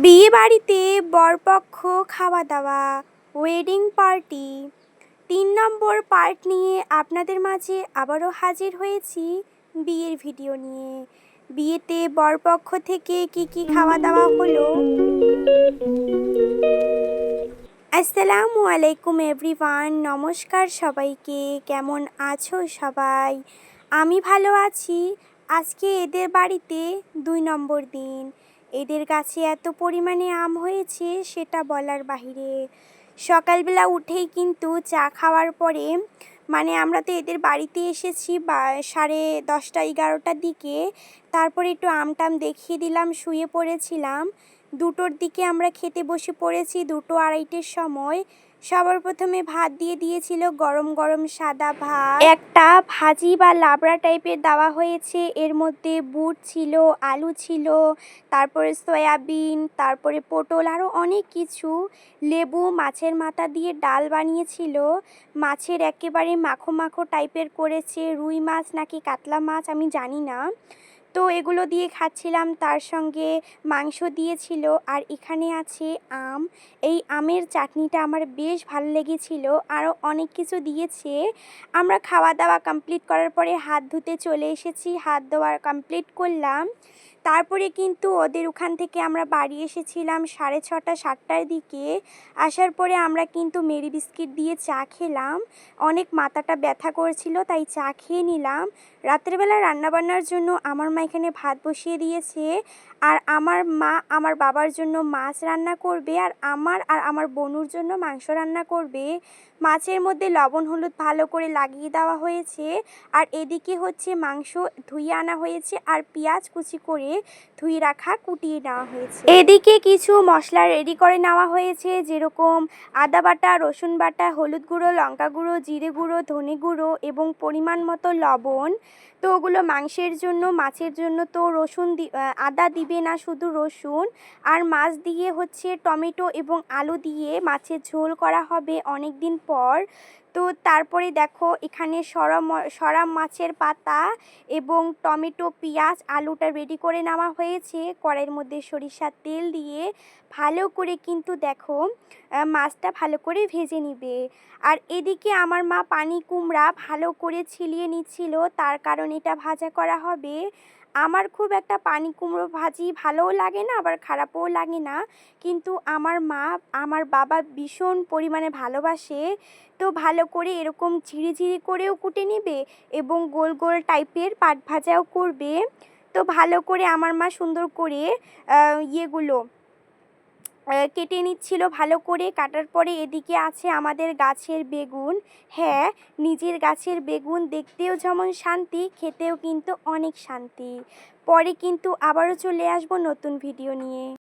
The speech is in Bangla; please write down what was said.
বিয়ে বাড়িতে বরপক্ষ খাওয়া দাওয়া ওয়েডিং পার্টি ৩ নম্বর পার্ট নিয়ে আপনাদের মাঝে আবারও হাজির হয়েছি বিয়ের ভিডিও নিয়ে। বিয়েতে বরপক্ষ থেকে কি খাওয়া দাওয়া হলো। আসসালামু আলাইকুম এভরিওয়ান, নমস্কার সবাইকে। কেমন আছো সবাই? আমি ভালো আছি। আজকে এদের বাড়িতে ২ নম্বর দিন। এদের গাছে এত পরিমাণে আম হয়েছে সেটা বলার বাহিরে। সকালবেলা উঠেই কিন্তু চা খাওয়ার পরে আমরা তো এদের বাড়িতে এসেছি 10:30-11টার দিকে। তারপরে একটু আমটাম দেখিয়ে দিলাম, শুয়ে পড়েছিলাম। 2টোর দিকে আমরা খেতে বসে পড়েছি, 2-2:30টার সময়। সবার প্রথমে ভাত দিয়ে দিয়েছিল, গরম গরম সাদা ভাত। একটা ভাজি বা লাবড়া টাইপের দেওয়া হয়েছে, এর মধ্যে বুট ছিল, আলু ছিল, তারপরে সয়াবিন, তারপরে পটল, আরও অনেক কিছু। লেবু, মাছের মাথা দিয়ে ডাল বানিয়েছিল। মাছের একেবারে মাখো মাখো টাইপের করেছে, রুই মাছ নাকি কাতলা মাছ আমি জানি না। তো এগুলো দিয়ে খাচ্ছিলাম, তার সঙ্গে মাংস দিয়েছিল। আর এখানে আছে আম। এই আমের চাটনিটা আমার বেশ ভালো লেগেছিল। আরও অনেক কিছু দিয়েছে। আমরা খাওয়া দাওয়া কমপ্লিট করার পরে হাত ধুতে চলে এসেছি, হাত ধোয়া কমপ্লিট করলাম। তারপরে কিন্তু ওদের ওখান থেকে আমরা বাড়ি এসেছিলাম 6:30-7টার দিকে। আসার পরে আমরা কিন্তু মেরি বিস্কিট দিয়ে চা খেলাম। অনেক মাথাটা ব্যথা করছিল, তাই চা খেয়ে নিলাম। রাত্রেবেলা রান্নাবান্নার জন্য আমার মা এখানে ভাত বসিয়ে দিয়েছে। আর আমার মা আমার বাবার জন্য মাছ রান্না করবে, আর আমার বোনুর জন্য মাংস রান্না করবে। মাছের মধ্যে লবণ হলুদ ভালো করে লাগিয়ে দেওয়া হয়েছে। আর এদিকে হচ্ছে মাংস ধুয়ে আনা হয়েছে, আর পেঁয়াজ কুচি করে ধুয়ে রাখা কুটিয়ে নেওয়া হয়েছে। এদিকে কিছু মশলা রেডি করে নেওয়া হয়েছে, যেরকম আদা বাটা, রসুন বাটা, হলুদ গুঁড়ো, লঙ্কা গুঁড়ো, জিরে গুঁড়ো, ধনে গুঁড়ো এবং পরিমাণ মতো লবণ। তো ওগুলো মাংসের জন্য, মাছের জন্য তো আদা দিবে না, শুধু রসুন। আর মাছ দিয়ে হচ্ছে টমেটো এবং আলু দিয়ে মাছের ঝোল করা হবে অনেক দিন পর। তো তারপরে দেখো এখানে সরা মাছের পাতা এবং টমেটো, পেঁয়াজ, আলুটা রেডি করে নেওয়া হয়েছে। কড়াইয়ের মধ্যে সরিষার তেল দিয়ে ভালো করে কিন্তু দেখো মাছটা ভালো করে ভেজে নিবে। আর এদিকে আমার মা পানি কুমড়া ভালো করে ছিলিয়ে নিচ্ছিল, তার কারণ এটা ভাজা করা হবে। আমার খুব একটা পানি কুমড়ো ভাজি ভালোও লাগে না, আবার খারাপও লাগে না, কিন্তু আমার মা আমার বাবা ভীষণ পরিমাণে ভালোবাসে। তো ভালো করে এরকম ঝিরিঝিরি করেও কুটে নেবে এবং গোল গোল টাইপের পাট ভাজাও করবে। তো ভালো করে আমার মা সুন্দর করে ইয়েগুলো কেটে নিচ্ছিল ভালো করে। কাটার পরে এদিকে আছে আমাদের গাছের বেগুন। হ্যাঁ, নিজের গাছের বেগুন দেখতেও যেমন শান্তি, খেতেও কিন্তু অনেক শান্তি। পরে কিন্তু আবারও চলে আসবো নতুন ভিডিও নিয়ে।